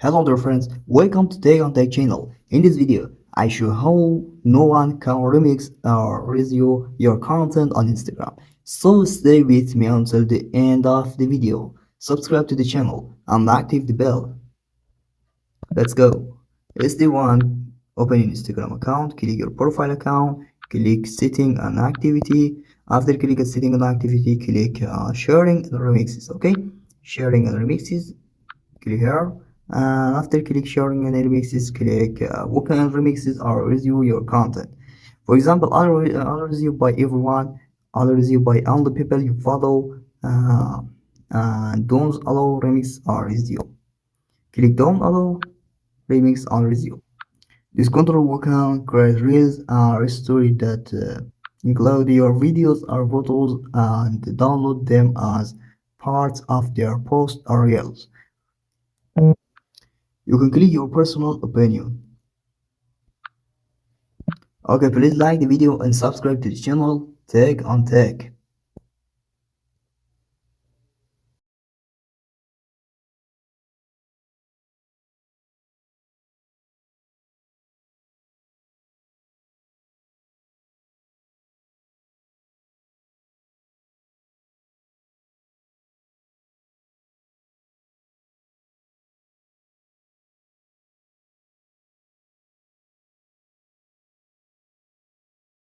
Hello dear friends, welcome to Take on Tech channel. In this video, I show how no one can remix or review your content on Instagram. So stay with me until the end of the video. Subscribe to the channel and activate the bell. Let's go. Step 1. Open your Instagram account, click your profile account, click setting and activity. After click setting and activity, click sharing and remixes. Okay, sharing and remixes, click here, and after click sharing and remixes, click what kind of remixes or review your content. For example, I'll review by everyone, I'll review by only people you follow, and don't allow remix or review. Click don't allow remix or review. This control can create reels or story that include your videos or photos and download them as parts of their post or reels. You can click your personal opinion. Okay, please like the video and subscribe to the channel Tech on Tech.